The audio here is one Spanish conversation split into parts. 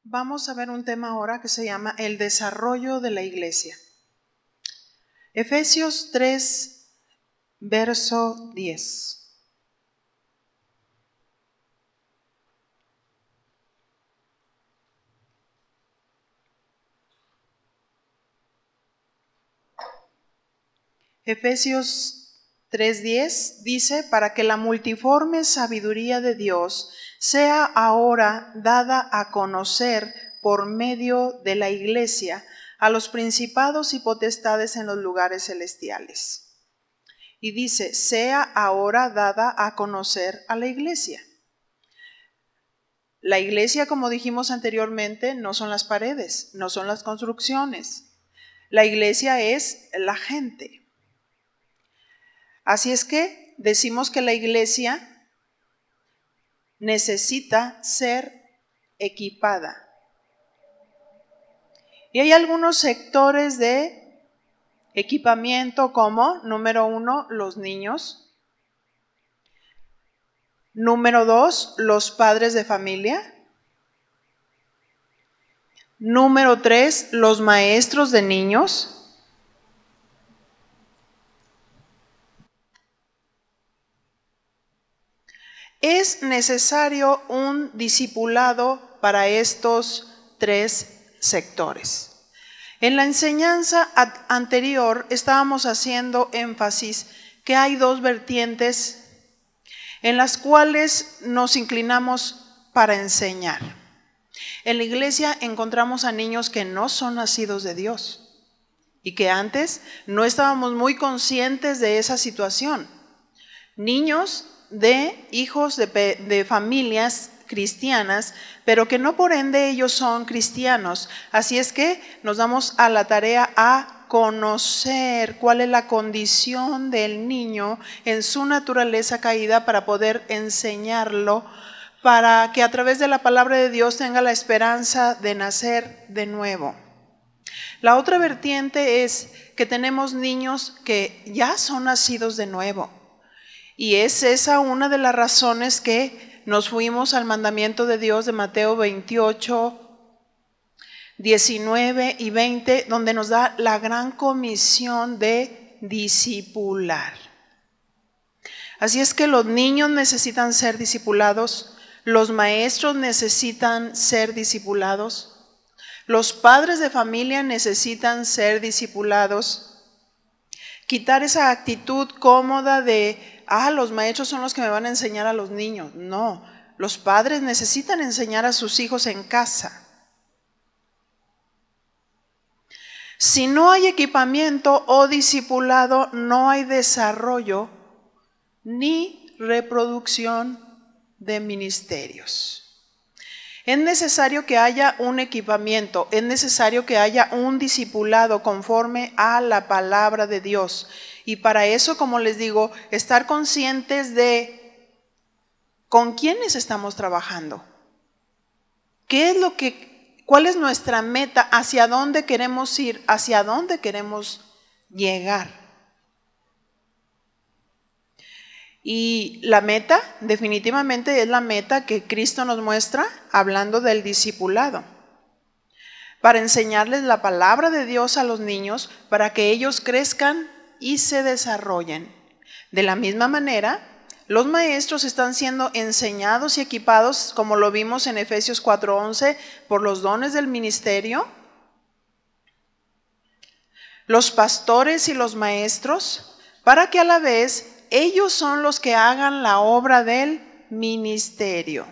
Vamos a ver un tema ahora que se llama el desarrollo de la iglesia. Efesios 3, verso 10. Efesios 3:10 dice, para que la multiforme sabiduría de Dios sea ahora dada a conocer por medio de la iglesia a los principados y potestades en los lugares celestiales. Y dice, sea ahora dada a conocer a la iglesia. La iglesia, como dijimos anteriormente, no son las paredes, no son las construcciones. La iglesia es la gente. Así es que decimos que la iglesia necesita ser equipada. Y hay algunos sectores de equipamiento como, número 1, los niños. Número 2, los padres de familia. Número 3, los maestros de niños. Es necesario un discipulado para estos 3 sectores. En la enseñanza anterior estábamos haciendo énfasis que hay 2 vertientes en las cuales nos inclinamos para enseñar. En la iglesia encontramos a niños que no son nacidos de Dios y que antes no estábamos muy conscientes de esa situación. Niños de hijos de familias cristianas, pero que no por ende ellos son cristianos. Así es que nos damos a la tarea a conocer cuál es la condición del niño en su naturaleza caída para poder enseñarlo, para que a través de la palabra de Dios tenga la esperanza de nacer de nuevo. La otra vertiente es que tenemos niños que ya son nacidos de nuevo. Y es esa una de las razones que nos fuimos al mandamiento de Dios de Mateo 28, 19 y 20, donde nos da la gran comisión de discipular. Así es que los niños necesitan ser discipulados, los maestros necesitan ser discipulados, los padres de familia necesitan ser discipulados. Quitar esa actitud cómoda de los maestros son los que me van a enseñar a los niños. No, los padres necesitan enseñar a sus hijos en casa. Si no hay equipamiento o discipulado, no hay desarrollo ni reproducción de ministerios. Es necesario que haya un equipamiento, es necesario que haya un discipulado conforme a la palabra de Dios. Y para eso, como les digo, estar conscientes de con quiénes estamos trabajando. ¿Cuál es nuestra meta? ¿Hacia dónde queremos ir? ¿Hacia dónde queremos llegar? Y la meta, definitivamente es la meta que Cristo nos muestra hablando del discipulado. Para enseñarles la palabra de Dios a los niños, para que ellos crezcan y se desarrollen. De la misma manera, los maestros están siendo enseñados y equipados, como lo vimos en Efesios 4:11, por los dones del ministerio. Los pastores y los maestros, para que a la vez ellos son los que hagan la obra del ministerio.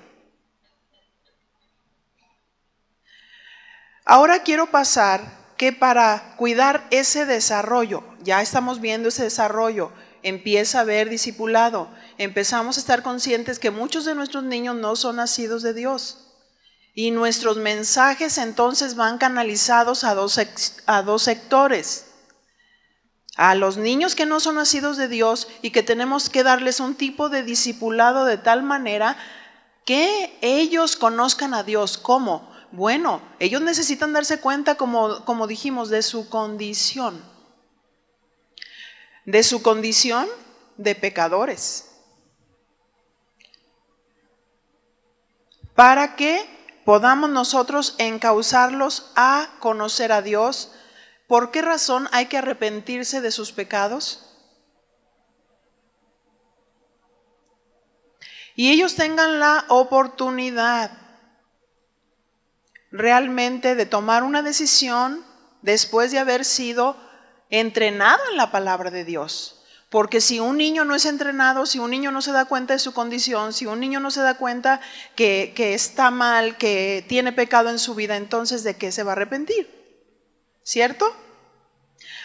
Ahora quiero pasar que para cuidar ese desarrollo, ya estamos viendo ese desarrollo, empieza a haber discipulado, empezamos a estar conscientes que muchos de nuestros niños no son nacidos de Dios. Y nuestros mensajes entonces van canalizados a dos sectores. A los niños que no son nacidos de Dios y que tenemos que darles un tipo de discipulado de tal manera que ellos conozcan a Dios. ¿Cómo? Bueno, ellos necesitan darse cuenta, como dijimos, de su condición. De su condición de pecadores. Para que podamos nosotros encauzarlos a conocer a Dios. ¿Por qué razón hay que arrepentirse de sus pecados? Y ellos tengan la oportunidad realmente de tomar una decisión después de haber sido entrenado en la palabra de Dios. Porque si un niño no es entrenado, si un niño no se da cuenta de su condición, si un niño no se da cuenta que está mal, que tiene pecado en su vida, entonces ¿de qué se va a arrepentir? ¿Cierto?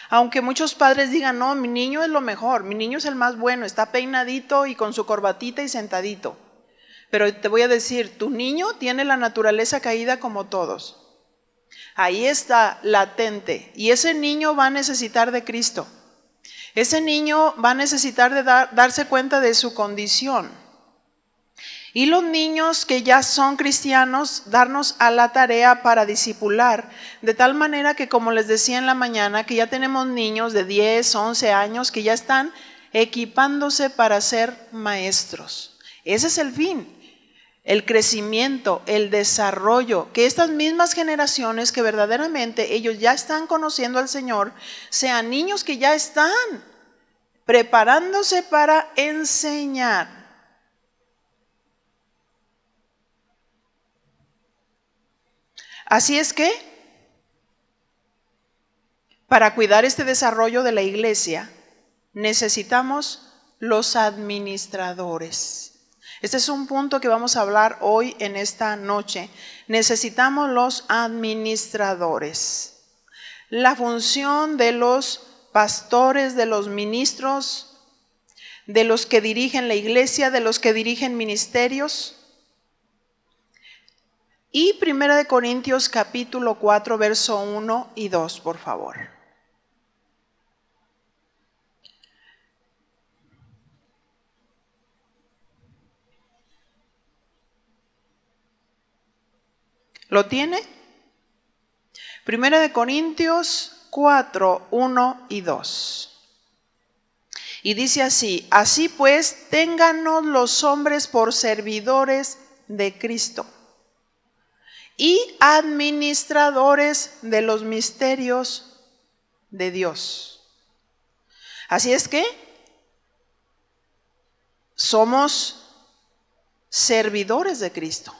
Aunque muchos padres digan, no, mi niño es lo mejor, mi niño es el más bueno, está peinadito y con su corbatita y sentadito. Pero te voy a decir, tu niño tiene la naturaleza caída como todos. Ahí está latente y ese niño va a necesitar de Cristo. Ese niño va a necesitar de darse cuenta de su condición. Y los niños que ya son cristianos, darnos a la tarea para discipular, de tal manera que, como les decía en la mañana, que ya tenemos niños de 10, 11 años que ya están equipándose para ser maestros. Ese es el fin. El crecimiento, el desarrollo, que estas mismas generaciones que verdaderamente ellos ya están conociendo al Señor, sean niños que ya están preparándose para enseñar. Así es que, para cuidar este desarrollo de la iglesia, necesitamos los administradores. Este es un punto que vamos a hablar hoy en esta noche. Necesitamos los administradores. La función de los pastores, de los ministros, de los que dirigen la iglesia, de los que dirigen ministerios. Y 1 Corintios capítulo 4, verso 1 y 2, por favor. ¿Lo tiene? 1 Corintios 4, 1 y 2. Y dice así: así pues, téngannos los hombres por servidores de Cristo y administradores de los misterios de Dios. Así es que somos servidores de Cristo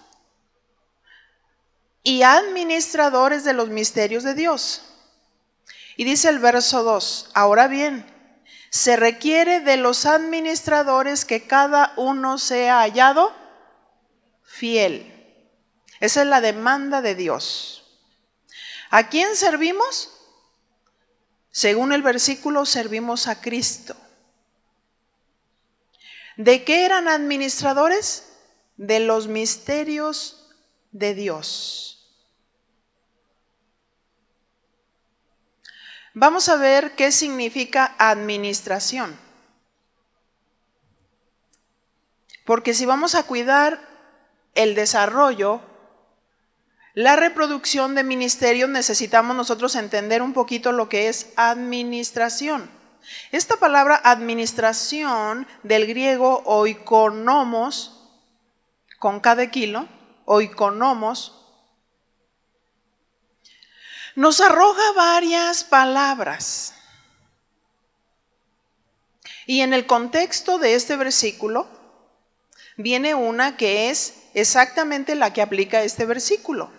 y administradores de los misterios de Dios. Y dice el verso 2, ahora bien, se requiere de los administradores que cada uno sea hallado fiel. Esa es la demanda de Dios. ¿A quién servimos? Según el versículo, servimos a Cristo. ¿De qué eran administradores? De los misterios de Dios. Vamos a ver qué significa administración. Porque si vamos a cuidar el desarrollo, la reproducción de ministerios, necesitamos nosotros entender un poquito lo que es administración. Esta palabra administración, del griego oikonomos, con K de kilo, oikonomos, nos arroja varias palabras. Y en el contexto de este versículo viene una que es exactamente la que aplica este versículo.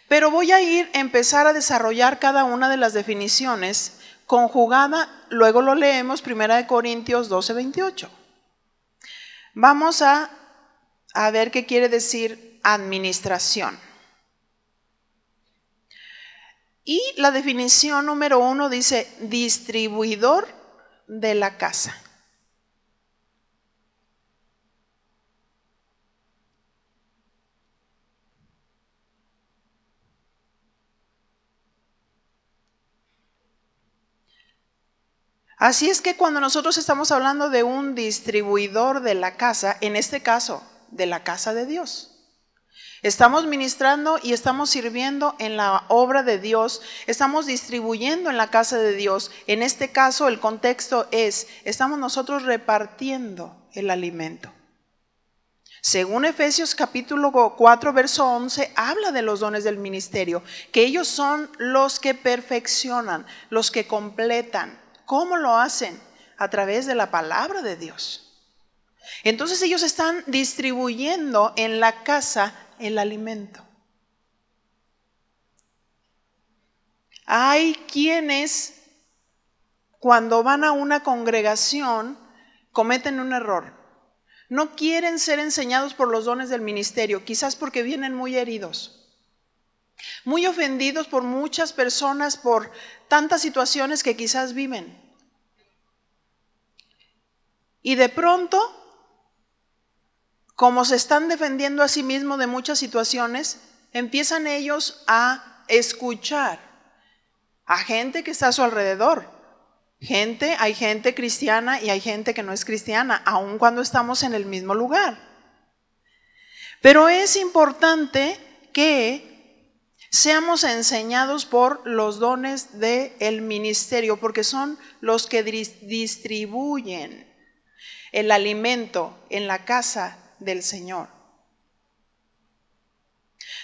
Pero voy a empezar a desarrollar cada una de las definiciones conjugada, luego lo leemos, 1 Corintios 12, 28. Vamos a ver qué quiere decir administración. Y la definición número 1 dice distribuidor de la casa. Así es que cuando nosotros estamos hablando de un distribuidor de la casa, en este caso, de la casa de Dios, estamos ministrando y estamos sirviendo en la obra de Dios, estamos distribuyendo en la casa de Dios. En este caso el contexto es, estamos nosotros repartiendo el alimento. Según Efesios capítulo 4, verso 11, habla de los dones del ministerio, que ellos son los que perfeccionan, los que completan. ¿Cómo lo hacen? A través de la palabra de Dios. Entonces ellos están distribuyendo en la casa el alimento. Hay quienes, cuando van a una congregación, cometen un error. No quieren ser enseñados por los dones del ministerio, quizás porque vienen muy heridos, muy ofendidos por muchas personas, por tantas situaciones que quizás viven. Y de pronto, como se están defendiendo a sí mismos de muchas situaciones, empiezan ellos a escuchar a gente que está a su alrededor. Hay gente cristiana y hay gente que no es cristiana, aun cuando estamos en el mismo lugar. Pero es importante que seamos enseñados por los dones del ministerio, porque son los que distribuyen el alimento en la casa del Señor.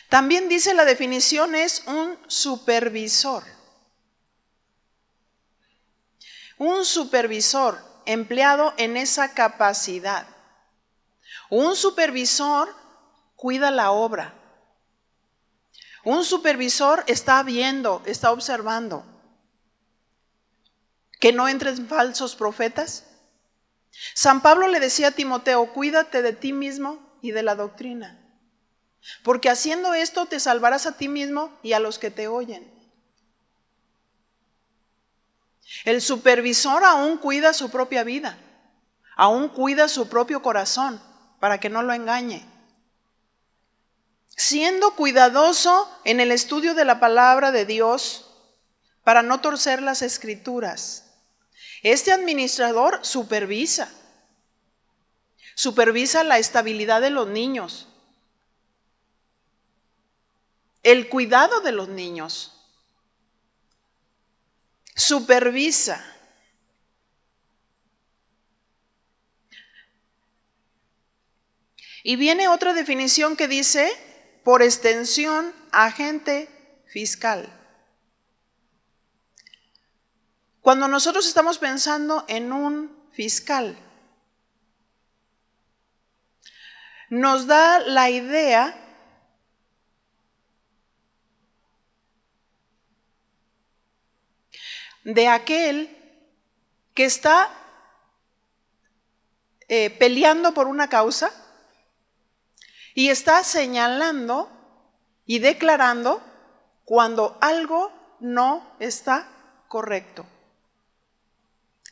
También dice la definición, es un supervisor. Un supervisor empleado en esa capacidad. Un supervisor cuida la obra. Un supervisor está viendo, está observando que no entren falsos profetas. San Pablo le decía a Timoteo, cuídate de ti mismo y de la doctrina, porque haciendo esto te salvarás a ti mismo y a los que te oyen. El supervisor aún cuida su propia vida, aún cuida su propio corazón para que no lo engañe. Siendo cuidadoso en el estudio de la palabra de Dios para no torcer las escrituras. Este administrador supervisa la estabilidad de los niños, el cuidado de los niños. Supervisa. Y viene otra definición que dice, por extensión, agente fiscal. Cuando nosotros estamos pensando en un fiscal, nos da la idea de aquel que está peleando por una causa y está señalando y declarando cuando algo no está correcto.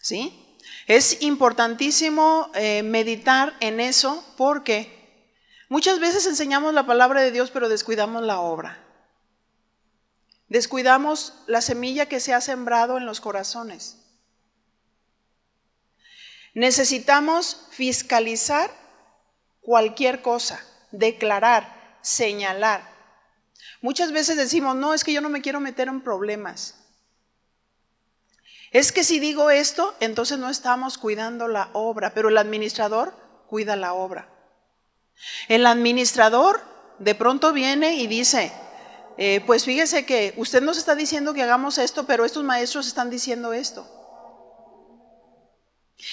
¿Sí? Es importantísimo meditar en eso, porque muchas veces enseñamos la palabra de Dios pero descuidamos la obra. Descuidamos la semilla que se ha sembrado en los corazones. Necesitamos fiscalizar cualquier cosa, declarar, señalar. Muchas veces decimos, no, es que yo no me quiero meter en problemas. Es que si digo esto, entonces no estamos cuidando la obra, pero el administrador cuida la obra. El administrador de pronto viene y dice, pues fíjese que usted nos está diciendo que hagamos esto, pero estos maestros están diciendo esto.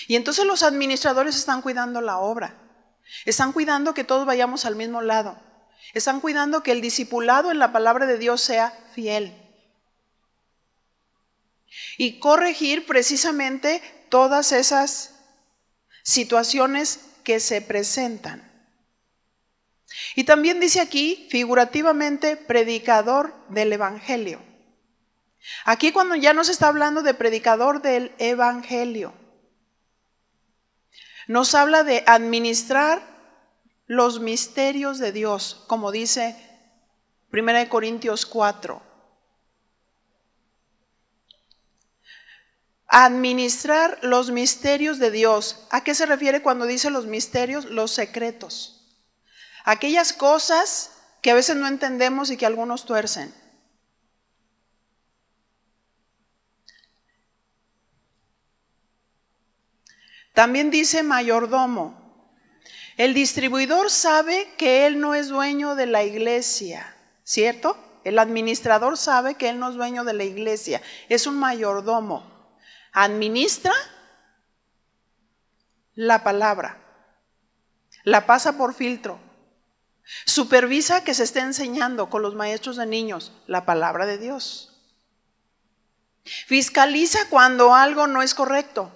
Y entonces los administradores están cuidando la obra. Están cuidando que todos vayamos al mismo lado. Están cuidando que el discipulado en la palabra de Dios sea fiel. Y corregir precisamente todas esas situaciones que se presentan. Y también dice aquí, figurativamente, predicador del evangelio. Aquí cuando ya nos está hablando de predicador del evangelio, nos habla de administrar los misterios de Dios, como dice 1 Corintios 4. Administrar los misterios de Dios. ¿A qué se refiere cuando dice los misterios? Los secretos. Aquellas cosas que a veces no entendemos y que algunos tuercen. También dice mayordomo. El distribuidor sabe que él no es dueño de la iglesia, ¿cierto? El administrador sabe que él no es dueño de la iglesia, es un mayordomo. Administra la palabra, la pasa por filtro, supervisa que se esté enseñando con los maestros de niños la palabra de Dios. Fiscaliza cuando algo no es correcto.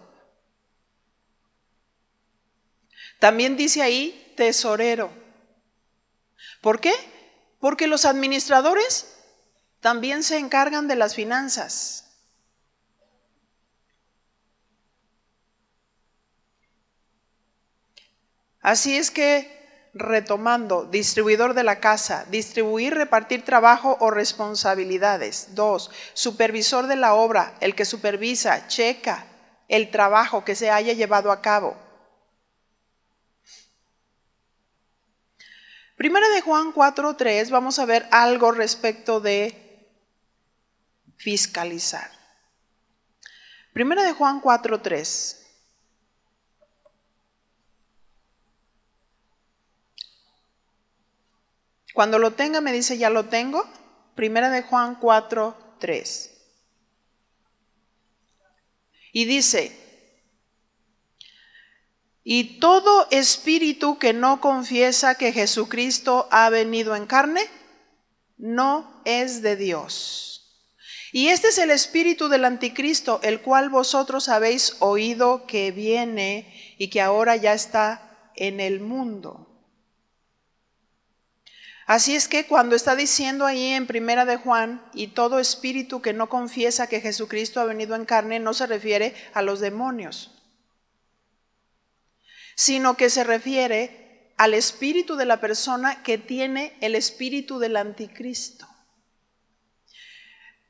También dice ahí tesorero. ¿Por qué? Porque los administradores también se encargan de las finanzas. Así es que, retomando, distribuidor de la casa, distribuir, repartir trabajo o responsabilidades. 2, supervisor de la obra, el que supervisa, checa el trabajo que se haya llevado a cabo. Primera de Juan 4:3, vamos a ver algo respecto de fiscalizar. Primera de Juan 4:3. Cuando lo tenga me dice, ya lo tengo. Primera de Juan 4:3. Y dice, y todo espíritu que no confiesa que Jesucristo ha venido en carne, no es de Dios. Y este es el espíritu del anticristo, el cual vosotros habéis oído que viene y que ahora ya está en el mundo. Así es que cuando está diciendo ahí en Primera de Juan, y todo espíritu que no confiesa que Jesucristo ha venido en carne, no se refiere a los demonios, sino que se refiere al espíritu de la persona que tiene el espíritu del anticristo.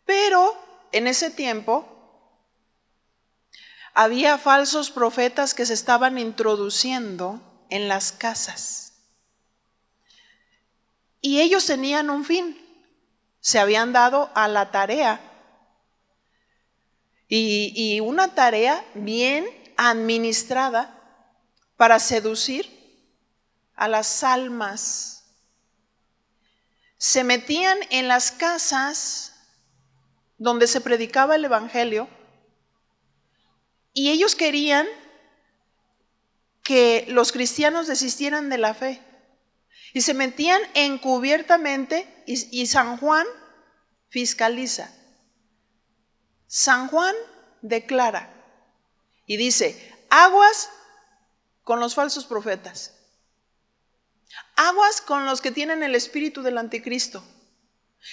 Pero en ese tiempo había falsos profetas que se estaban introduciendo en las casas. Y ellos tenían un fin, se habían dado a la tarea, y una tarea bien administrada para seducir a las almas. Se metían en las casas donde se predicaba el evangelio y ellos querían que los cristianos desistieran de la fe. Y se metían encubiertamente y San Juan fiscaliza. San Juan declara y dice, aguas con los falsos profetas. Aguas con los que tienen el espíritu del anticristo.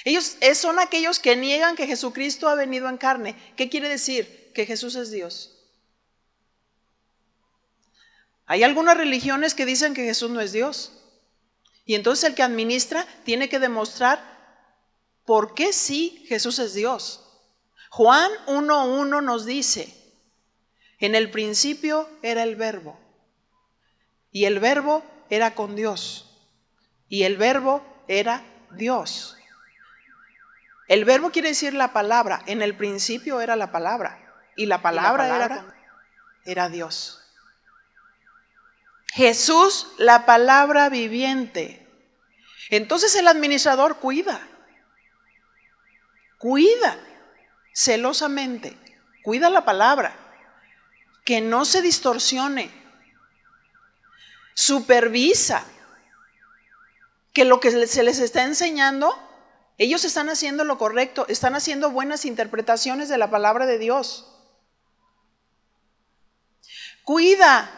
Ellos son aquellos que niegan que Jesucristo ha venido en carne. ¿Qué quiere decir? Que Jesús es Dios. Hay algunas religiones que dicen que Jesús no es Dios. Y entonces el que administra tiene que demostrar por qué sí Jesús es Dios. Juan 1:1 nos dice, en el principio era el verbo, y el verbo era con Dios, y el verbo era Dios. El verbo quiere decir la palabra, en el principio era la palabra, y la palabra era Dios. Jesús, la palabra viviente. Entonces el administrador cuida celosamente, cuida la palabra, que no se distorsione, supervisa que lo que se les está enseñando, ellos están haciendo lo correcto, están haciendo buenas interpretaciones de la palabra de Dios. Cuida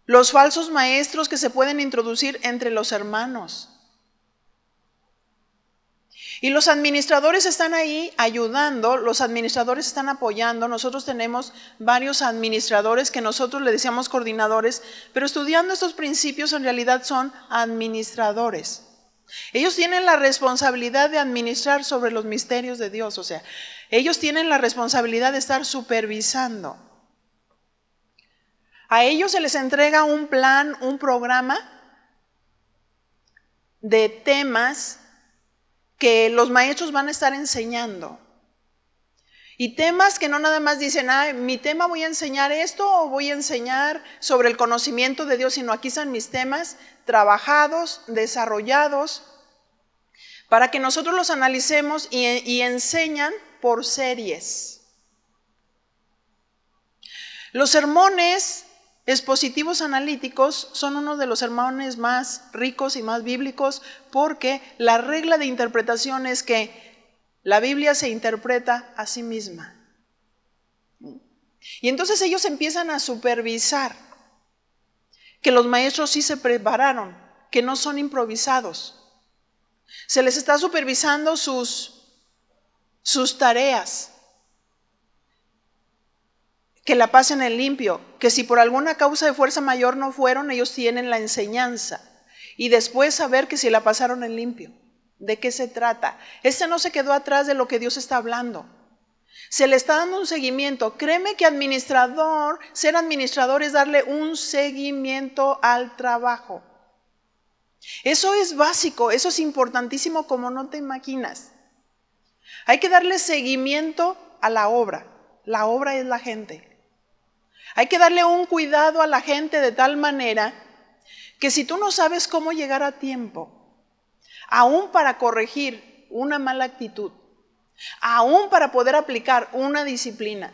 los falsos maestros que se pueden introducir entre los hermanos. Y los administradores están ahí ayudando, los administradores están apoyando. Nosotros tenemos varios administradores que nosotros le decíamos coordinadores, pero estudiando estos principios en realidad son administradores. Ellos tienen la responsabilidad de administrar sobre los misterios de Dios, o sea, ellos tienen la responsabilidad de estar supervisando. A ellos se les entrega un plan, un programa de temas que los maestros van a estar enseñando. Y temas que no nada más dicen, mi tema voy a enseñar esto o voy a enseñar sobre el conocimiento de Dios, sino aquí están mis temas trabajados, desarrollados, para que nosotros los analicemos y enseñan por series. Los sermones expositivos analíticos son uno de los sermones más ricos y más bíblicos, porque la regla de interpretación es que la Biblia se interpreta a sí misma. Y entonces ellos empiezan a supervisar que los maestros sí se prepararon, que no son improvisados. Se les está supervisando sus tareas, que la pasen en limpio, que si por alguna causa de fuerza mayor no fueron, ellos tienen la enseñanza. Y después saber que si la pasaron en limpio. ¿De qué se trata? No se quedó atrás de lo que Dios está hablando. Se le está dando un seguimiento. Créeme que ser administrador es darle un seguimiento al trabajo. Eso es básico, eso es importantísimo como no te imaginas. Hay que darle seguimiento a la obra. La obra es la gente. Hay que darle un cuidado a la gente de tal manera que si tú no sabes cómo llegar a tiempo, aún para corregir una mala actitud, aún para poder aplicar una disciplina,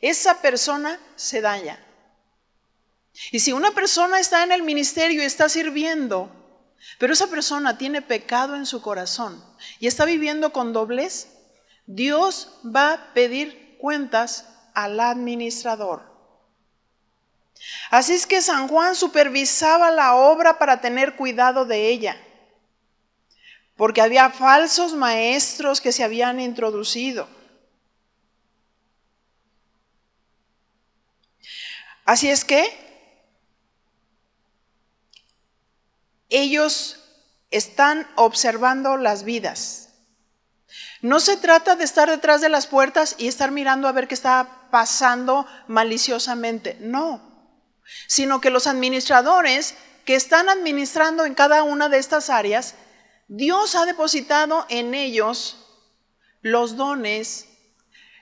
esa persona se daña. Y si una persona está en el ministerio y está sirviendo, pero esa persona tiene pecado en su corazón y está viviendo con doblez, Dios va a pedir cuentas al administrador. Así es que San Juan supervisaba la obra para tener cuidado de ella, porque había falsos maestros que se habían introducido. Así es que ellos están observando las vidas. No se trata de estar detrás de las puertas y estar mirando a ver qué está pasando maliciosamente, no. Sino que los administradores que están administrando en cada una de estas áreas, Dios ha depositado en ellos los dones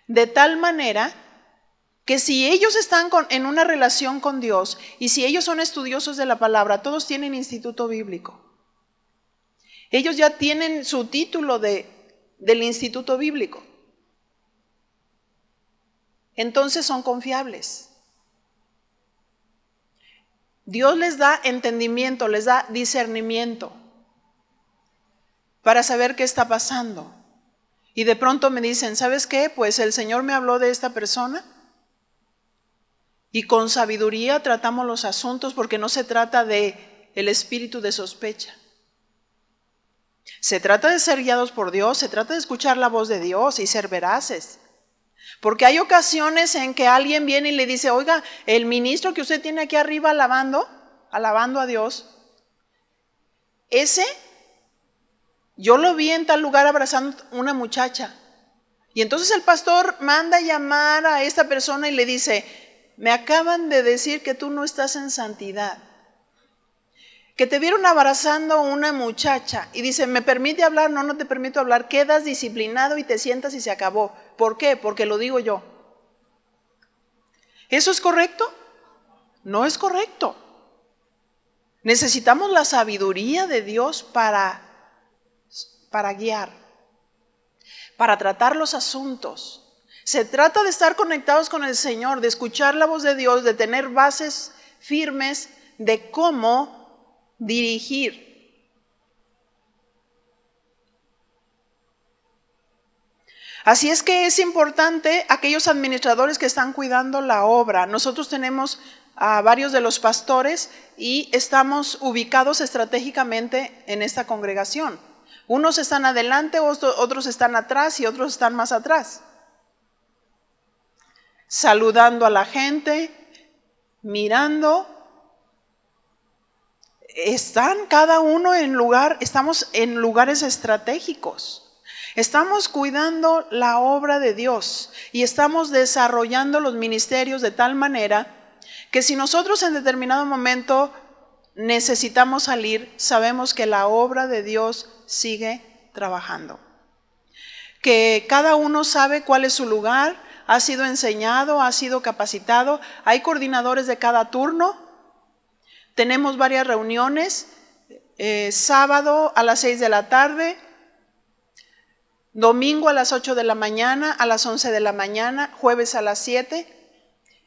de tal manera que si ellos están en una relación con Dios y si ellos son estudiosos de la palabra, todos tienen instituto bíblico. Ellos ya tienen su título del instituto bíblico. Entonces son confiables. Dios les da entendimiento, les da discernimiento para saber qué está pasando. Y de pronto me dicen, ¿sabes qué? Pues el Señor me habló de esta persona. Y con sabiduría tratamos los asuntos, porque no se trata de el espíritu de sospecha. Se trata de ser guiados por Dios, se trata de escuchar la voz de Dios y ser veraces. Porque hay ocasiones en que alguien viene y le dice, oiga, el ministro que usted tiene aquí arriba alabando a Dios, ese, yo lo vi en tal lugar abrazando a una muchacha. Y entonces el pastor manda llamar a esta persona y le dice, me acaban de decir que tú no estás en santidad, que te vieron abrazando a una muchacha. Y dice, ¿me permite hablar? No, no te permito hablar. Quedas disciplinado y te sientas y se acabó. ¿Por qué? Porque lo digo yo. ¿Eso es correcto? No es correcto. Necesitamos la sabiduría de Dios para guiar, para tratar los asuntos. Se trata de estar conectados con el Señor, de escuchar la voz de Dios, de tener bases firmes de cómo dirigir. Así es que es importante aquellos administradores que están cuidando la obra. Nosotros tenemos a varios de los pastores y estamos ubicados estratégicamente en esta congregación. Unos están adelante, otros están atrás y otros están más atrás. Saludando a la gente, mirando. Están cada uno estamos en lugares estratégicos. Estamos cuidando la obra de Dios y estamos desarrollando los ministerios de tal manera que si nosotros en determinado momento necesitamos salir, sabemos que la obra de Dios sigue trabajando. que cada uno sabe cuál es su lugar, ha sido enseñado, ha sido capacitado, hay coordinadores de cada turno, tenemos varias reuniones, sábado a las 6 de la tarde, domingo a las 8 de la mañana, a las 11 de la mañana, jueves a las 7,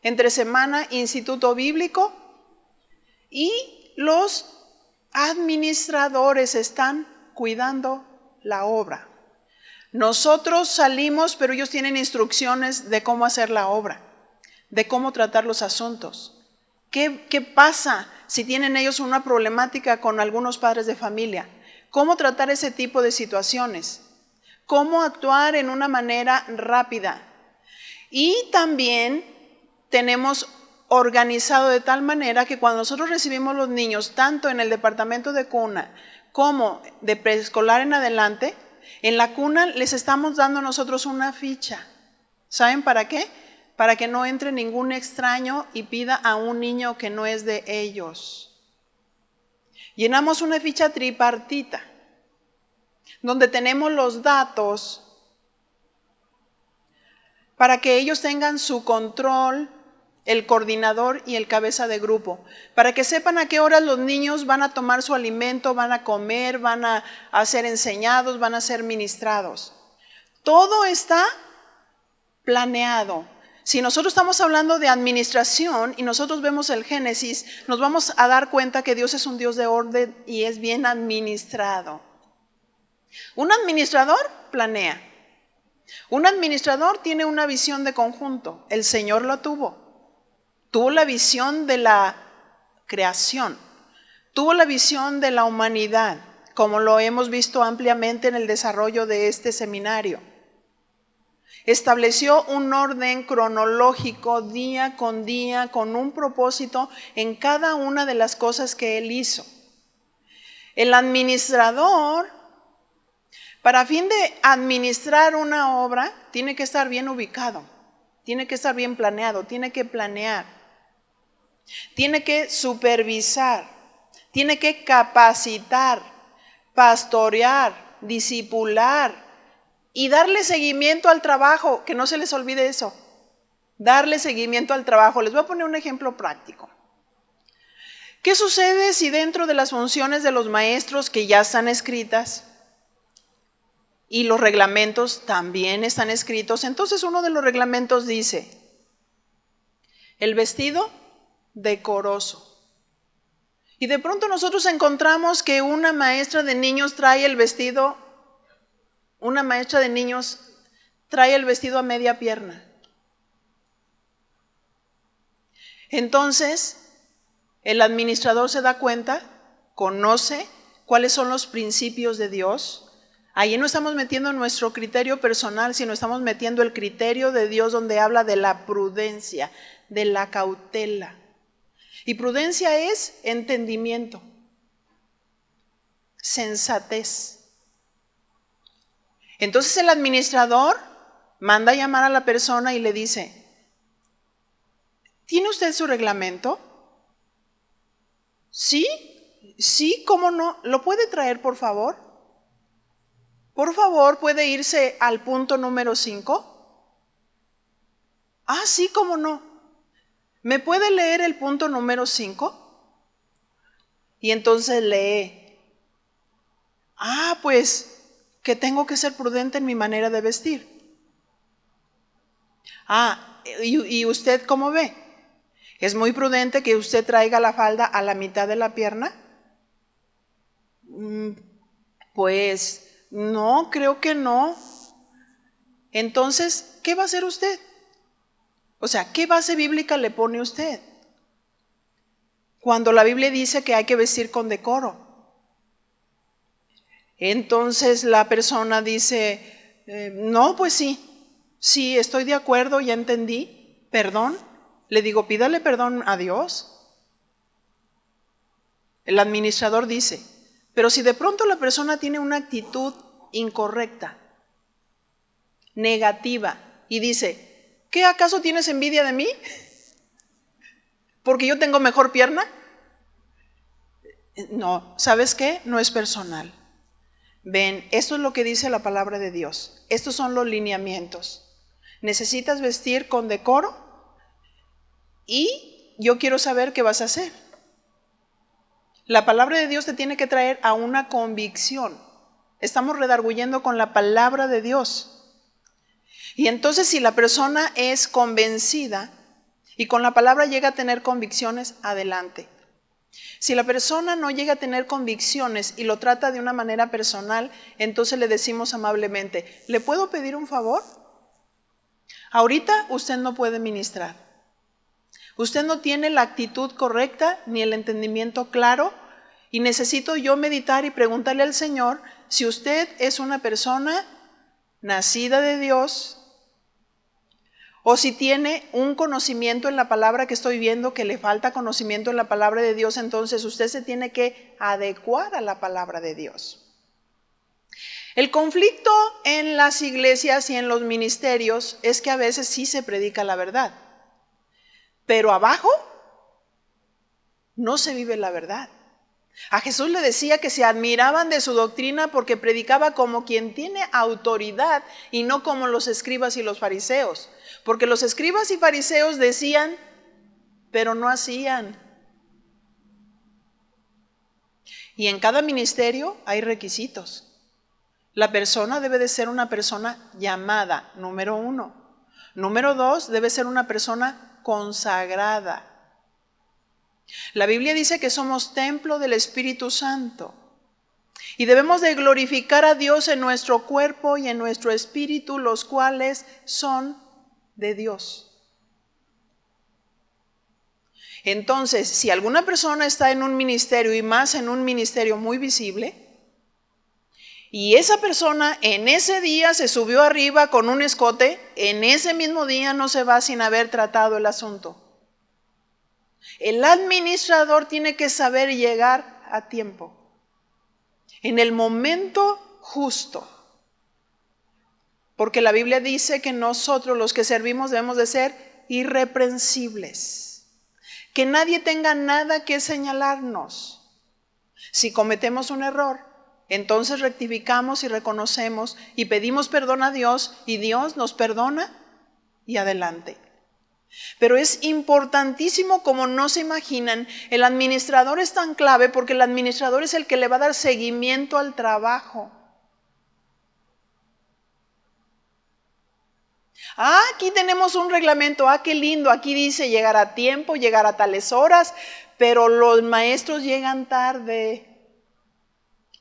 entre semana instituto bíblico, y los administradores están cuidando la obra. Nosotros salimos, pero ellos tienen instrucciones de cómo hacer la obra, de cómo tratar los asuntos. ¿Qué pasa si tienen ellos una problemática con algunos padres de familia? ¿Cómo tratar ese tipo de situaciones? ¿Cómo actuar en una manera rápida? Y también tenemos organizado de tal manera que cuando nosotros recibimos los niños, tanto en el departamento de cuna como de preescolar en adelante, en la cuna les estamos dando nosotros una ficha. ¿Saben para qué? Para que no entre ningún extraño y pida a un niño que no es de ellos. Llenamos una ficha tripartita, donde tenemos los datos para que ellos tengan su control, el coordinador y el cabeza de grupo, para que sepan a qué horas los niños van a tomar su alimento, van a comer, van a ser enseñados, van a ser ministrados. Todo está planeado. Si nosotros estamos hablando de administración y nosotros vemos el Génesis, nos vamos a dar cuenta que Dios es un Dios de orden y es bien administrado. Un administrador planea. Un administrador tiene una visión de conjunto. El Señor lo tuvo. Tuvo la visión de la creación. Tuvo la visión de la humanidad, como lo hemos visto ampliamente en el desarrollo de este seminario. Estableció un orden cronológico día, con un propósito en cada una de las cosas que Él hizo. El administrador, para fin de administrar una obra, tiene que estar bien ubicado, tiene que estar bien planeado, tiene que planear, tiene que supervisar, tiene que capacitar, pastorear, discipular y darle seguimiento al trabajo, que no se les olvide eso, darle seguimiento al trabajo. Les voy a poner un ejemplo práctico. ¿Qué sucede si dentro de las funciones de los maestros que ya están escritas y los reglamentos también están escritos? Entonces uno de los reglamentos dice, el vestido decoroso. Y de pronto nosotros encontramos que una maestra de niños trae el vestido, una maestra de niños trae el vestido a media pierna. Entonces, el administrador se da cuenta, conoce cuáles son los principios de Dios. Ahí no estamos metiendo nuestro criterio personal, sino estamos metiendo el criterio de Dios, donde habla de la prudencia, de la cautela. Y prudencia es entendimiento, sensatez. Entonces el administrador manda a llamar a la persona y le dice, ¿tiene usted su reglamento? ¿Sí? ¿Sí? ¿Cómo no? ¿Lo puede traer, por favor? Por favor, ¿puede irse al punto número 5? Ah, sí, ¿cómo no? ¿Me puede leer el punto número 5? Y entonces lee. Ah, pues que tengo que ser prudente en mi manera de vestir. Ah, ¿y usted cómo ve? ¿Es muy prudente que usted traiga la falda a la mitad de la pierna? Pues no, creo que no. Entonces, ¿qué va a hacer usted? O sea, ¿qué base bíblica le pone usted? Cuando la Biblia dice que hay que vestir con decoro. Entonces la persona dice, no, pues sí, estoy de acuerdo, ya entendí, perdón. Le digo, pídale perdón a Dios. El administrador dice, pero si de pronto la persona tiene una actitud incorrecta, negativa, y dice, ¿qué acaso tienes envidia de mí? ¿Porque yo tengo mejor pierna? No, ¿sabes qué? No es personal. ven, esto es lo que dice la palabra de Dios. Estos son los lineamientos. Necesitas vestir con decoro y yo quiero saber qué vas a hacer. La palabra de Dios te tiene que traer a una convicción. Estamos redarguyendo con la palabra de Dios. Y entonces si la persona es convencida y con la palabra llega a tener convicciones, adelante. Si la persona no llega a tener convicciones y lo trata de una manera personal, entonces le decimos amablemente, ¿le puedo pedir un favor? Ahorita usted no puede ministrar. Usted no tiene la actitud correcta ni el entendimiento claro y necesito yo meditar y preguntarle al Señor si usted es una persona nacida de Dios o si tiene un conocimiento en la palabra que estoy viendo que le falta conocimiento en la palabra de Dios, entonces usted se tiene que adecuar a la palabra de Dios. El conflicto en las iglesias y en los ministerios es que a veces sí se predica la verdad, pero abajo no se vive la verdad. A Jesús le decía que se admiraban de su doctrina porque predicaba como quien tiene autoridad y no como los escribas y los fariseos. Porque los escribas y fariseos decían, pero no hacían. Y en cada ministerio hay requisitos. La persona debe de ser una persona llamada, número 1. Número 2, debe ser una persona consagrada. La Biblia dice que somos templo del Espíritu Santo y debemos de glorificar a Dios en nuestro cuerpo y en nuestro espíritu, los cuales son de Dios. Entonces, si alguna persona está en un ministerio y más en un ministerio muy visible, y esa persona en ese día se subió arriba con un escote, en ese mismo día no se va sin haber tratado el asunto. El administrador tiene que saber llegar a tiempo, en el momento justo. Porque la Biblia dice que nosotros los que servimos debemos de ser irreprensibles. Que nadie tenga nada que señalarnos. Si cometemos un error, entonces rectificamos y reconocemos y pedimos perdón a Dios y Dios nos perdona y adelante. Pero es importantísimo, como no se imaginan, el administrador es tan clave porque el administrador es el que le va a dar seguimiento al trabajo. Aquí tenemos un reglamento, qué lindo, aquí dice llegar a tiempo, llegar a tales horas, pero los maestros llegan tarde.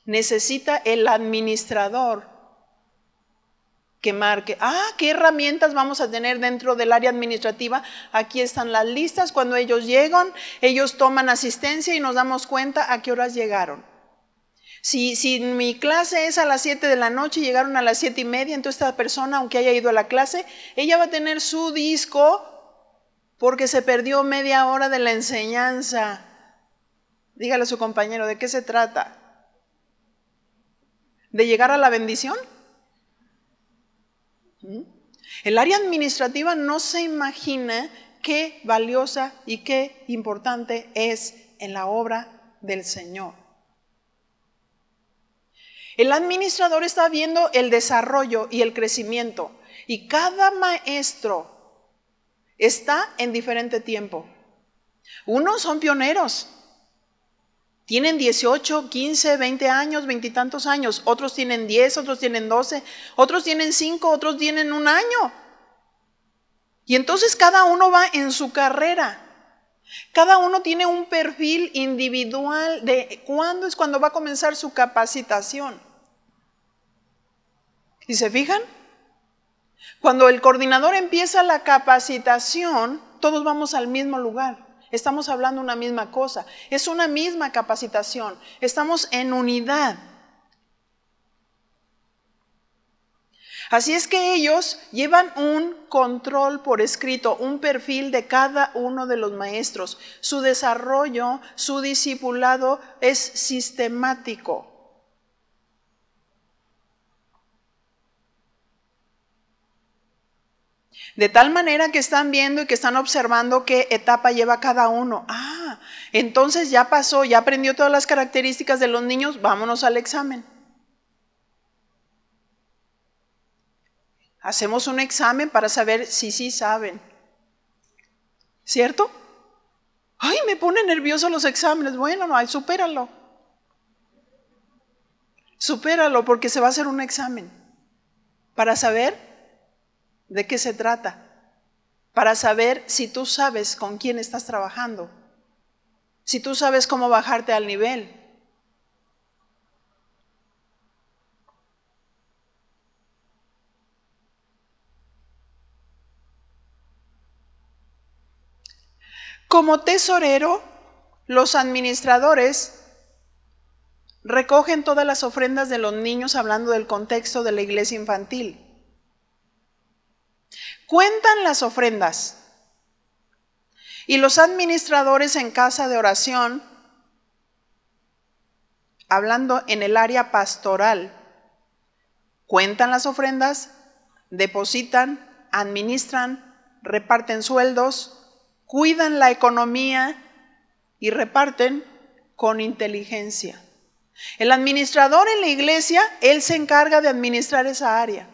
Necesita el administrador que marque, ¿qué herramientas vamos a tener dentro del área administrativa? Aquí están las listas, cuando ellos llegan, ellos toman asistencia y nos damos cuenta a qué horas llegaron. Si mi clase es a las 7 de la noche y llegaron a las 7:30, entonces esta persona, aunque haya ido a la clase, ella va a tener su disco porque se perdió media hora de la enseñanza. Dígale a su compañero, ¿de qué se trata? ¿De llegar a la bendición? El área administrativa no se imagina qué valiosa y qué importante es en la obra del Señor. El administrador está viendo el desarrollo y el crecimiento y cada maestro está en diferente tiempo. Unos son pioneros. Tienen 18, 15, 20 años, 20 y tantos años. Otros tienen 10, otros tienen 12, otros tienen 5, otros tienen 1 año. Y entonces cada uno va en su carrera. Cada uno tiene un perfil individual de cuándo es cuando va a comenzar su capacitación. ¿Y se fijan? Cuando el coordinador empieza la capacitación, todos vamos al mismo lugar. Estamos hablando una misma cosa, es una misma capacitación, estamos en unidad. Así es que ellos llevan un control por escrito, un perfil de cada uno de los maestros. Su desarrollo, su discipulado es sistemático. De tal manera que están viendo y que están observando qué etapa lleva cada uno. Entonces ya pasó, ya aprendió todas las características de los niños, vámonos al examen. Hacemos un examen para saber si sí saben. ¿Cierto? Ay, me pone nervioso los exámenes. Bueno, no, supéralo. Supéralo porque se va a hacer un examen para saber de qué se trata, para saber si tú sabes con quién estás trabajando, si tú sabes cómo bajarte al nivel. Como tesorero, los administradores recogen todas las ofrendas de los niños, hablando del contexto de la iglesia infantil. Cuentan las ofrendas. Y los administradores en casa de oración, hablando en el área pastoral, cuentan las ofrendas, depositan, administran, reparten sueldos, cuidan la economía y reparten con inteligencia. El administrador en la iglesia, él se encarga de administrar esa área.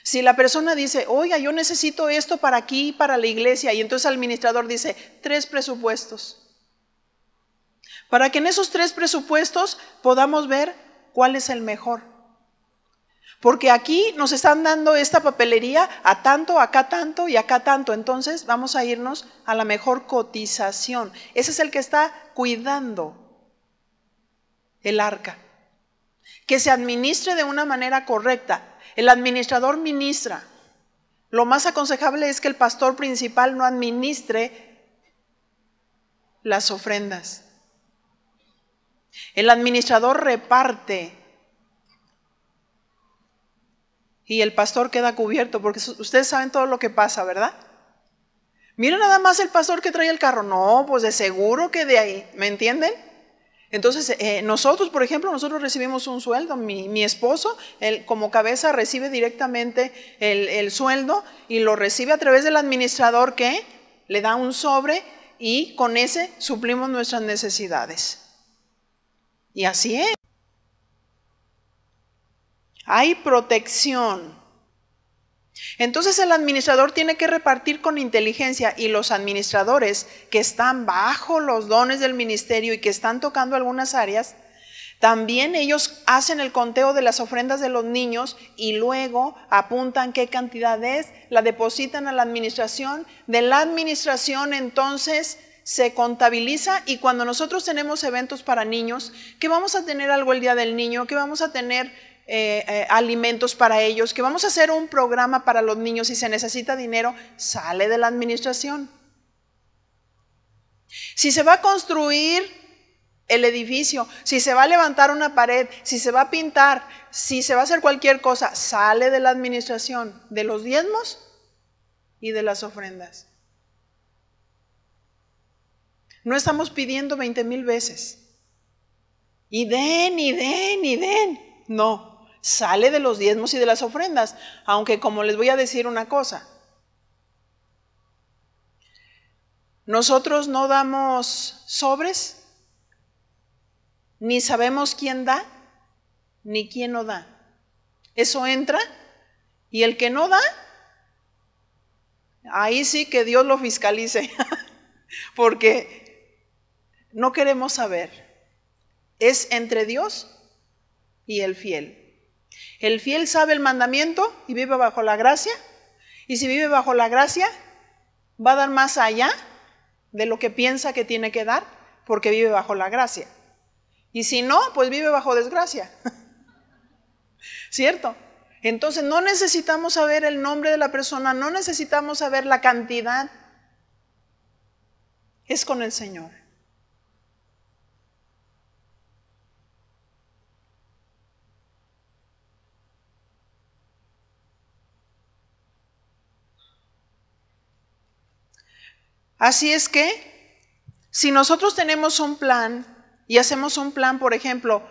Si la persona dice, oiga, yo necesito esto para aquí, para la iglesia, y entonces el administrador dice, 3 presupuestos. Para que en esos 3 presupuestos podamos ver cuál es el mejor. Porque aquí nos están dando esta papelería a tanto, acá tanto y acá tanto. Entonces vamos a irnos a la mejor cotización. Ese es el que está cuidando el arca. Que se administre de una manera correcta. El administrador ministra. Lo más aconsejable es que el pastor principal no administre las ofrendas. El administrador reparte y el pastor queda cubierto, porque ustedes saben todo lo que pasa, ¿verdad? Mira nada más el pastor que trae el carro. No, pues de seguro que de ahí, ¿me entienden? Entonces, nosotros, por ejemplo, nosotros recibimos un sueldo. Mi esposo, él, como cabeza, recibe directamente el sueldo y lo recibe a través del administrador que le da un sobre y con ese suplimos nuestras necesidades. Y así es. Hay protección. Entonces el administrador tiene que repartir con inteligencia y los administradores que están bajo los dones del ministerio y que están tocando algunas áreas, también ellos hacen el conteo de las ofrendas de los niños y luego apuntan qué cantidad es, la depositan a la administración. De la administración entonces se contabiliza y cuando nosotros tenemos eventos para niños, que vamos a tener algo el día del niño, que vamos a tener alimentos para ellos, que vamos a hacer un programa para los niños y se necesita dinero, sale de la administración. Si se va a construir el edificio, si se va a levantar una pared, si se va a pintar, si se va a hacer cualquier cosa, sale de la administración, de los diezmos y de las ofrendas. No estamos pidiendo 20,000 veces. Y den, y den, y den. No. Sale de los diezmos y de las ofrendas, aunque como les voy a decir una cosa, nosotros no damos sobres, ni sabemos quién da, ni quién no da. Eso entra y el que no da, ahí sí que Dios lo fiscalice, porque no queremos saber. Es entre Dios y el fiel. El fiel sabe el mandamiento y vive bajo la gracia. Y si vive bajo la gracia, va a dar más allá de lo que piensa que tiene que dar, porque vive bajo la gracia. Y si no, pues vive bajo desgracia. ¿Cierto? Entonces no necesitamos saber el nombre de la persona, no necesitamos saber la cantidad. Es con el Señor. Así es que, si nosotros tenemos un plan y hacemos un plan, por ejemplo,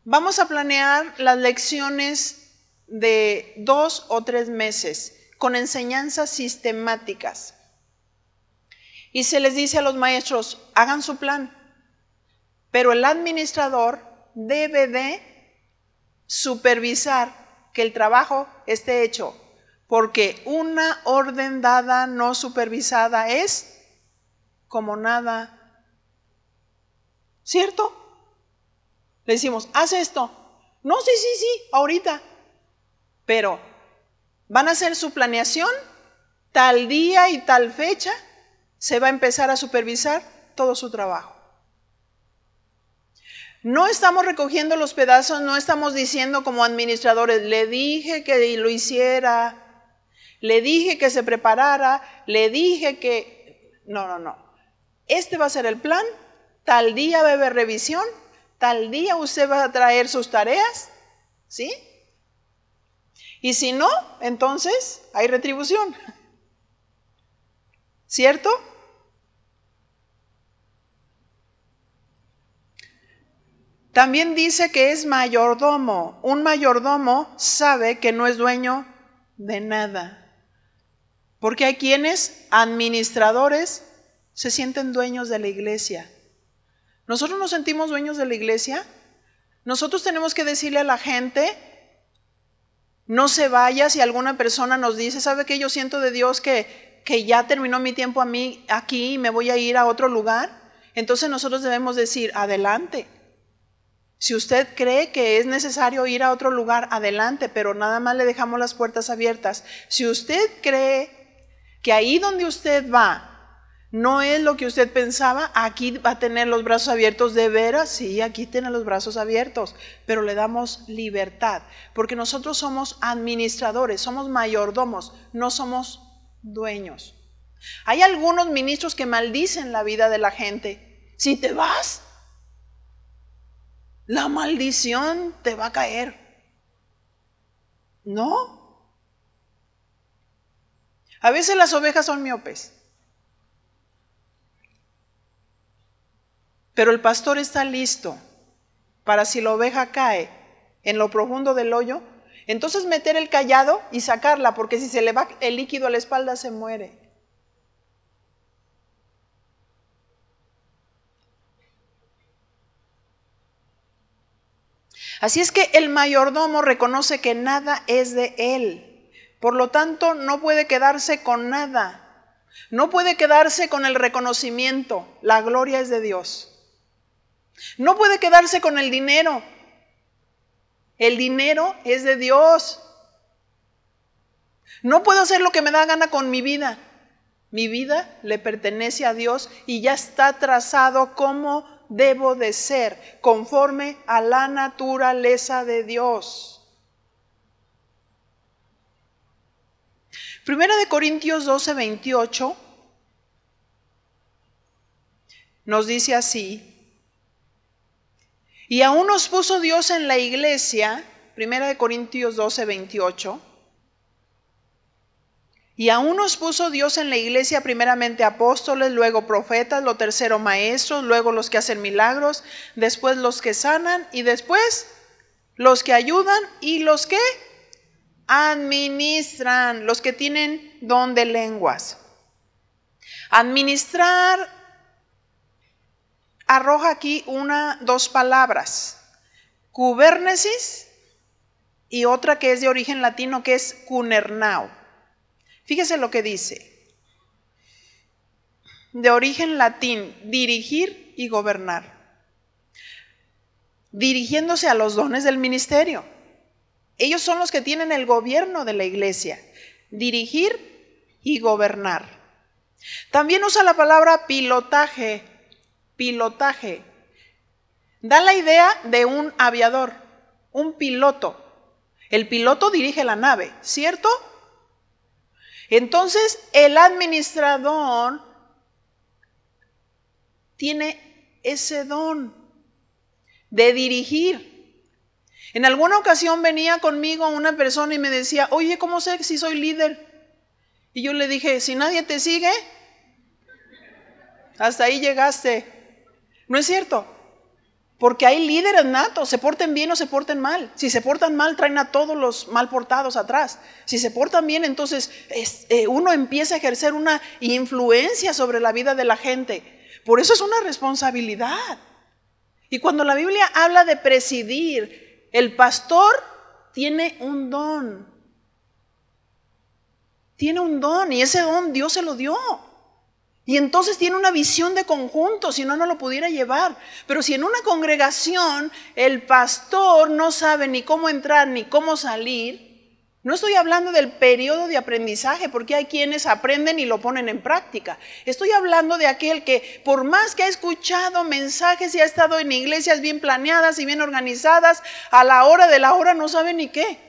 vamos a planear las lecciones de 2 o 3 meses con enseñanzas sistemáticas. Y se les dice a los maestros, hagan su plan, pero el administrador debe de supervisar que el trabajo esté hecho, porque una orden dada no supervisada es como nada. ¿Cierto? Le decimos, haz esto. No, sí, ahorita. Pero van a hacer su planeación, tal día y tal fecha, se va a empezar a supervisar todo su trabajo. No estamos recogiendo los pedazos, no estamos diciendo como administradores, le dije que lo hiciera, le dije que se preparara, le dije que... No. Este va a ser el plan, tal día va a haber revisión, tal día usted va a traer sus tareas, ¿sí? Y si no, entonces hay retribución. ¿Cierto? También dice que es mayordomo. Un mayordomo sabe que no es dueño de nada. Porque hay quienes, administradores, se sienten dueños de la iglesia. ¿Nosotros nos sentimos dueños de la iglesia? Nosotros tenemos que decirle a la gente, no se vaya. Si alguna persona nos dice, ¿sabe qué? Yo siento de Dios que ya terminó mi tiempo a mí aquí y me voy a ir a otro lugar. Entonces nosotros debemos decir, adelante. Si usted cree que es necesario ir a otro lugar, adelante, pero nada más le dejamos las puertas abiertas. Si usted cree que ahí donde usted va no es lo que usted pensaba, aquí va a tener los brazos abiertos. ¿De veras? Sí, aquí tiene los brazos abiertos, pero le damos libertad, porque nosotros somos administradores, somos mayordomos, no somos dueños. Hay algunos ministros que maldicen la vida de la gente. Si te vas, la maldición te va a caer. No. A veces las ovejas son miopes. Pero el pastor está listo para, si la oveja cae en lo profundo del hoyo, entonces meter el cayado y sacarla, porque si se le va el líquido a la espalda se muere. Así es que el mayordomo reconoce que nada es de él. Por lo tanto, no puede quedarse con nada. No puede quedarse con el reconocimiento. La gloria es de Dios. No puede quedarse con el dinero. El dinero es de Dios. No puedo hacer lo que me da gana con mi vida. Mi vida le pertenece a Dios y ya está trazado cómo debo de ser, conforme a la naturaleza de Dios. Primera de Corintios 12:28 nos dice así: y aún nos puso Dios en la iglesia, Primera de Corintios 12:28, y aún nos puso Dios en la iglesia primeramente apóstoles, luego profetas, lo tercero maestros, luego los que hacen milagros, después los que sanan y después los que ayudan y los que administran, los que tienen don de lenguas. Administrar arroja aquí dos palabras, kubernesis y otra que es de origen latino que es kunernao. Fíjese lo que dice, de origen latín, dirigir y gobernar, dirigiéndose a los dones del ministerio. Ellos son los que tienen el gobierno de la iglesia, dirigir y gobernar. También usa la palabra pilotaje, da la idea de un aviador, un piloto. El piloto dirige la nave, ¿cierto? Entonces, el administrador tiene ese don de dirigir. En alguna ocasión venía conmigo una persona y me decía, oye, ¿cómo sé si soy líder? Y yo le dije, si nadie te sigue, hasta ahí llegaste. ¿No es cierto? Porque hay líderes natos, se porten bien o se porten mal. Si se portan mal, traen a todos los mal portados atrás. Si se portan bien, entonces uno empieza a ejercer una influencia sobre la vida de la gente. Por eso es una responsabilidad. Y cuando la Biblia habla de presidir, el pastor tiene un don. Tiene un don y ese don Dios se lo dio. Y entonces tiene una visión de conjunto, si no, no lo pudiera llevar. Pero si en una congregación el pastor no sabe ni cómo entrar ni cómo salir, no estoy hablando del periodo de aprendizaje, porque hay quienes aprenden y lo ponen en práctica. Estoy hablando de aquel que por más que ha escuchado mensajes y ha estado en iglesias bien planeadas y bien organizadas, a la hora de la hora no sabe ni qué.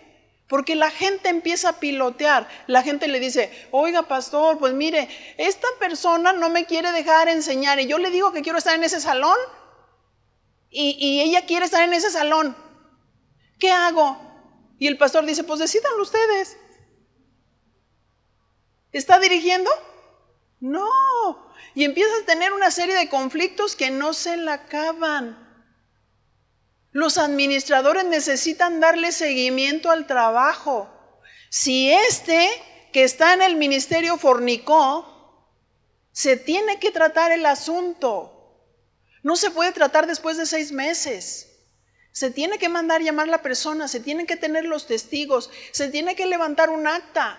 Porque la gente empieza a pilotear. La gente le dice, oiga pastor, pues mire, esta persona no me quiere dejar enseñar y yo le digo que quiero estar en ese salón y ella quiere estar en ese salón. ¿Qué hago? Y el pastor dice, pues decídanlo ustedes. ¿Está dirigiendo? No. Y empiezas a tener una serie de conflictos que no se la acaban. Los administradores necesitan darle seguimiento al trabajo. Si que está en el ministerio fornicó, se tiene que tratar el asunto. No se puede tratar después de 6 meses. Se tiene que mandar llamar a la persona, se tienen que tener los testigos, se tiene que levantar un acta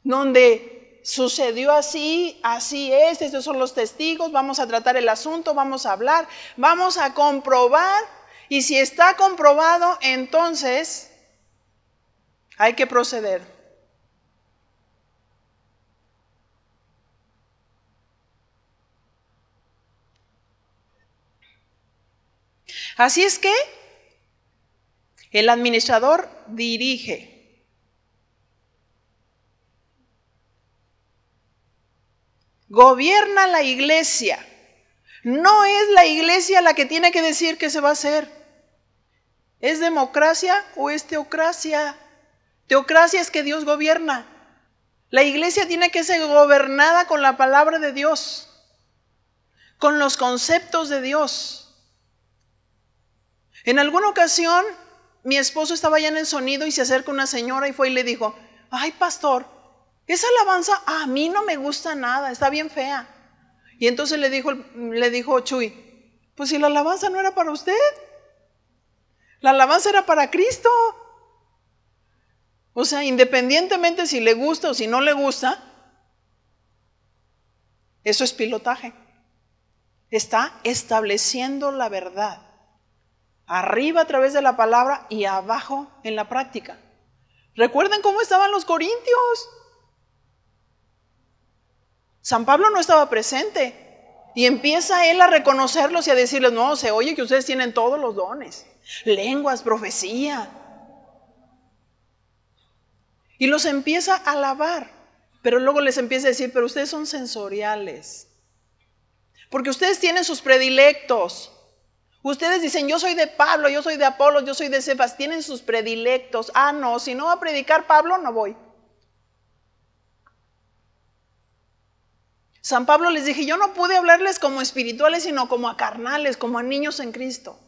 donde sucedió así, así es, estos son los testigos, vamos a tratar el asunto, vamos a hablar, vamos a comprobar y si está comprobado, entonces hay que proceder. Así es que el administrador dirige. Gobierna la iglesia. No es la iglesia la que tiene que decir qué se va a hacer. ¿Es democracia o es teocracia? Teocracia es que Dios gobierna. La iglesia tiene que ser gobernada con la palabra de Dios, con los conceptos de Dios. En alguna ocasión, mi esposo estaba allá en el sonido y se acerca una señora y fue y le dijo, ay pastor, esa alabanza a mí no me gusta nada, está bien fea. Y entonces le dijo Chuy, pues si la alabanza no era para usted, la alabanza era para Cristo. O sea, independientemente si le gusta o si no le gusta, eso es pilotaje. Está estableciendo la verdad. Arriba a través de la palabra y abajo en la práctica. ¿Recuerden cómo estaban los corintios? San Pablo no estaba presente y empieza él a reconocerlos y a decirles, no, se oye que ustedes tienen todos los dones, lenguas, profecía. Y los empieza a alabar, pero luego les empieza a decir, pero ustedes son sensoriales, porque ustedes tienen sus predilectos. Ustedes dicen, yo soy de Pablo, yo soy de Apolos, yo soy de Cefas, tienen sus predilectos. Ah, no, si no va a predicar Pablo, no voy. San Pablo les dije, yo no pude hablarles como espirituales, sino como a carnales, como a niños en Cristo.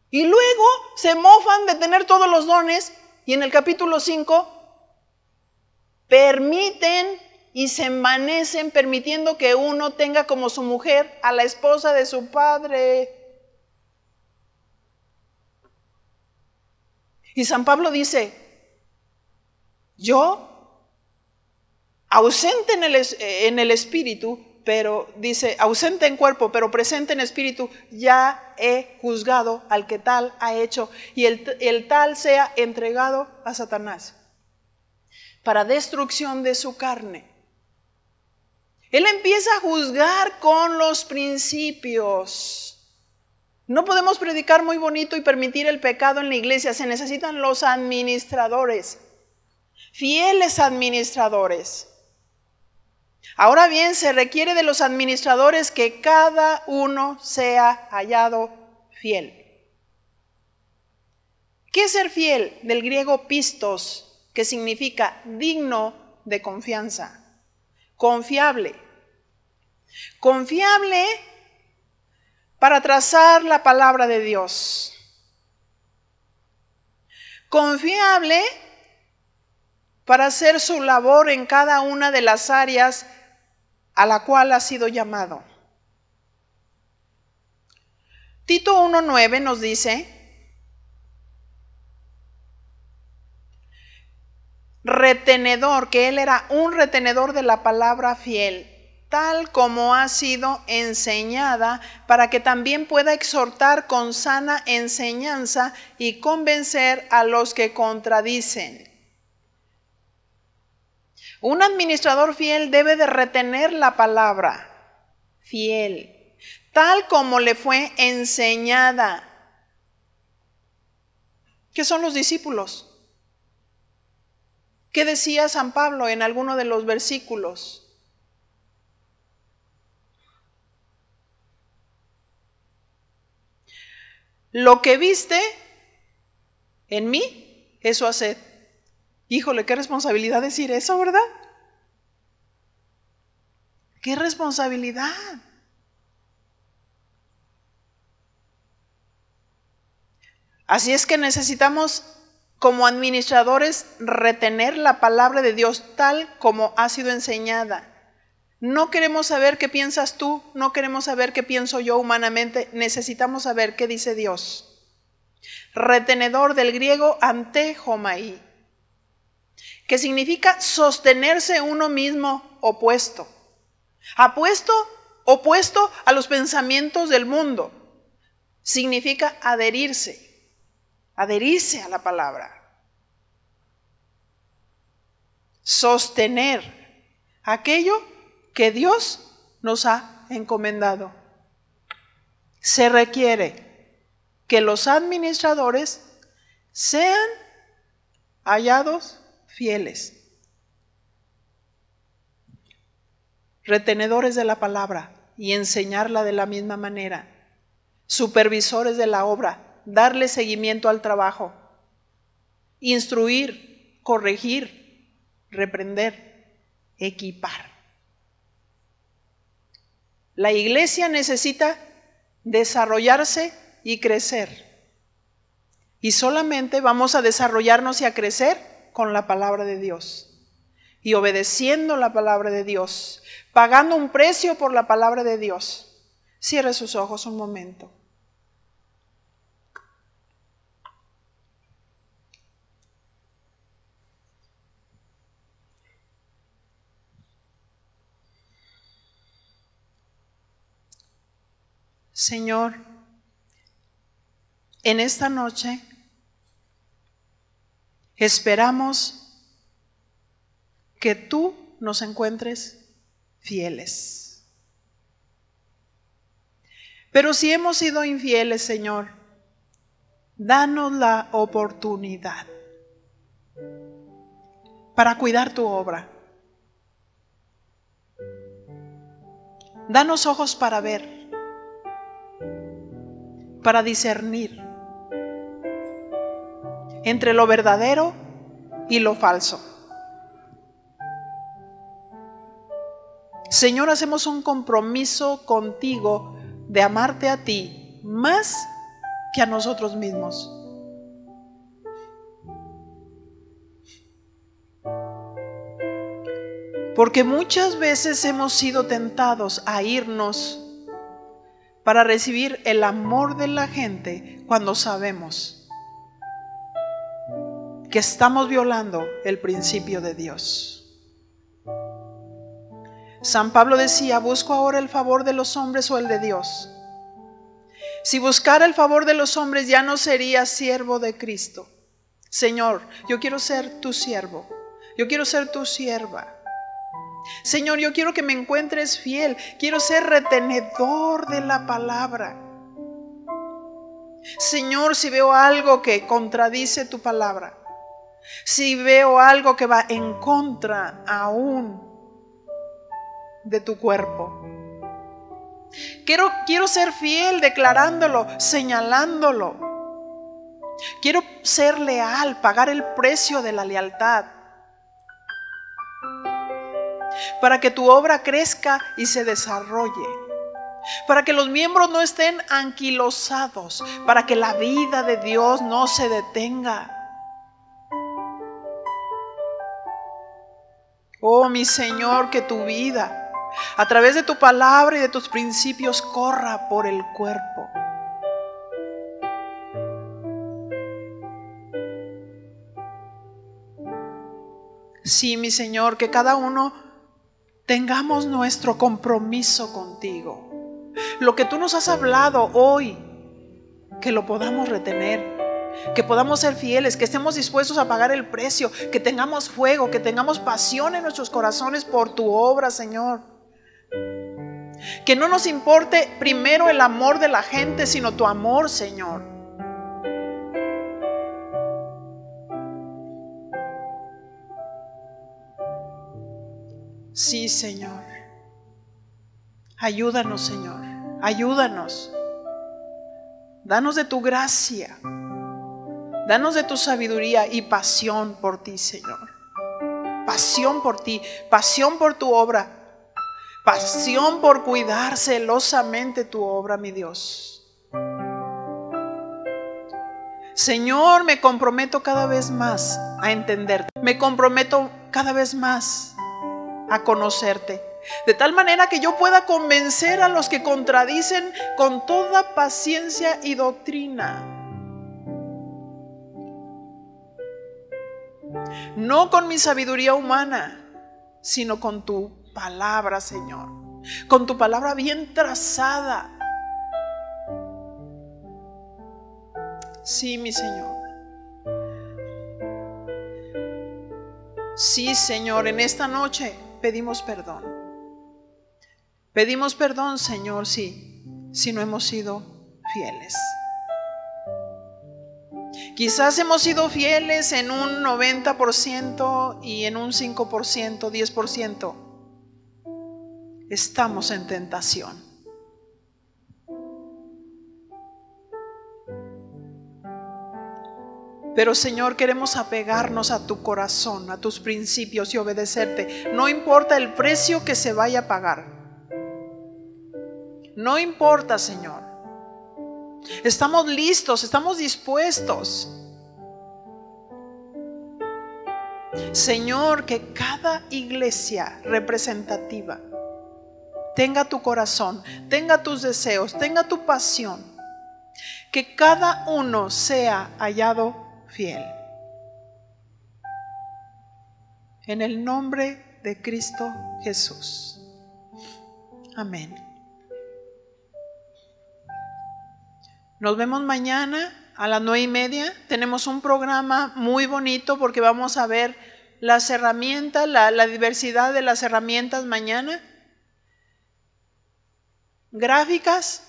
Y luego se mofan de tener todos los dones y en el capítulo 5 permiten y se envanecen permitiendo que uno tenga como su mujer a la esposa de su padre. Y San Pablo dice, yo, ausente en el espíritu, pero dice, ausente en cuerpo, pero presente en espíritu, ya he juzgado al que tal ha hecho, y el tal sea entregado a Satanás para destrucción de su carne. Él empieza a juzgar con los principios. No podemos predicar muy bonito y permitir el pecado en la iglesia. Se necesitan los administradores, fieles administradores. Ahora bien, se requiere de los administradores que cada uno sea hallado fiel. ¿Qué es ser fiel? Del griego pistos, que significa digno de confianza, confiable. Confiable para trazar la palabra de Dios. Confiable para hacer su labor en cada una de las áreas a la cual ha sido llamado. Tito 1:9 nos dice, retenedor, que él era un retenedor de la palabra fiel, tal como ha sido enseñada, para que también pueda exhortar con sana enseñanza y convencer a los que contradicen. Un administrador fiel debe de retener la palabra fiel, tal como le fue enseñada. ¿Qué son los discípulos? ¿Qué decía San Pablo en alguno de los versículos? Lo que viste en mí, eso haced. Híjole, qué responsabilidad decir eso, ¿verdad? ¡Qué responsabilidad! Así es que necesitamos, como administradores, retener la palabra de Dios tal como ha sido enseñada. No queremos saber qué piensas tú, no queremos saber qué pienso yo humanamente, necesitamos saber qué dice Dios. Retenedor, del griego antejomai, que significa sostenerse uno mismo opuesto. Opuesto a los pensamientos del mundo. Significa adherirse a la palabra. Sostener aquello que Dios nos ha encomendado. Se requiere que los administradores sean hallados fieles, retenedores de la palabra y enseñarla de la misma manera, supervisores de la obra, darle seguimiento al trabajo, instruir, corregir, reprender, equipar. La iglesia necesita desarrollarse y crecer. Y solamente vamos a desarrollarnos y a crecer con la palabra de Dios. Y obedeciendo la palabra de Dios, pagando un precio por la palabra de Dios. Cierre sus ojos un momento. Señor, en esta noche esperamos que tú nos encuentres fieles. Pero si hemos sido infieles, Señor, danos la oportunidad para cuidar tu obra. Danos ojos para ver, para discernir entre lo verdadero y lo falso. Señor, hacemos un compromiso contigo de amarte a ti más que a nosotros mismos. Porque muchas veces hemos sido tentados a irnos para recibir el amor de la gente cuando sabemos que estamos violando el principio de Dios. San Pablo decía, ¿busco ahora el favor de los hombres o el de Dios? Si buscara el favor de los hombres ya no sería siervo de Cristo. Señor, yo quiero ser tu siervo, yo quiero ser tu sierva. Señor, yo quiero que me encuentres fiel, quiero ser retenedor de la palabra. Señor, si veo algo que contradice tu palabra, si veo algo que va en contra aún de tu cuerpo, quiero ser fiel declarándolo, señalándolo. Quiero ser leal, pagar el precio de la lealtad, para que tu obra crezca y se desarrolle, para que los miembros no estén anquilosados, para que la vida de Dios no se detenga. Oh, mi Señor, que tu vida, a través de tu palabra y de tus principios, corra por el cuerpo. Sí, mi Señor, que cada uno tengamos nuestro compromiso contigo. Lo que tú nos has hablado hoy, que lo podamos retener, que podamos ser fieles, que estemos dispuestos a pagar el precio, que tengamos fuego, que tengamos pasión en nuestros corazones por tu obra, Señor. Que no nos importe primero el amor de la gente, sino tu amor, Señor. Sí, Señor. Ayúdanos, Señor. Ayúdanos. Danos de tu gracia. Danos de tu sabiduría y pasión por ti, Señor. Pasión por ti, pasión por tu obra. Pasión por cuidar celosamente tu obra, mi Dios. Señor, me comprometo cada vez más a entenderte. Me comprometo cada vez más a conocerte. De tal manera que yo pueda convencer a los que contradicen con toda paciencia y doctrina. No con mi sabiduría humana, sino con tu palabra, Señor, con tu palabra bien trazada. Sí, mi Señor. Sí, Señor, en esta noche pedimos perdón. Pedimos perdón, Señor, si no hemos sido fieles. Quizás hemos sido fieles en un 90% y en un 5%, 10%. Estamos en tentación. Pero, Señor, queremos apegarnos a tu corazón, a tus principios y obedecerte. No importa el precio que se vaya a pagar. No importa, Señor. Estamos listos, estamos dispuestos. Señor, que cada iglesia representativa tenga tu corazón, tenga tus deseos, tenga tu pasión. Que cada uno sea hallado fiel. En el nombre de Cristo Jesús. Amén. Nos vemos mañana a las 9:30. Tenemos un programa muy bonito porque vamos a ver las herramientas, la diversidad de las herramientas mañana. Gráficas.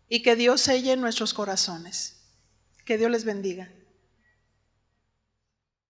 Y que Dios selle nuestros corazones. Que Dios les bendiga.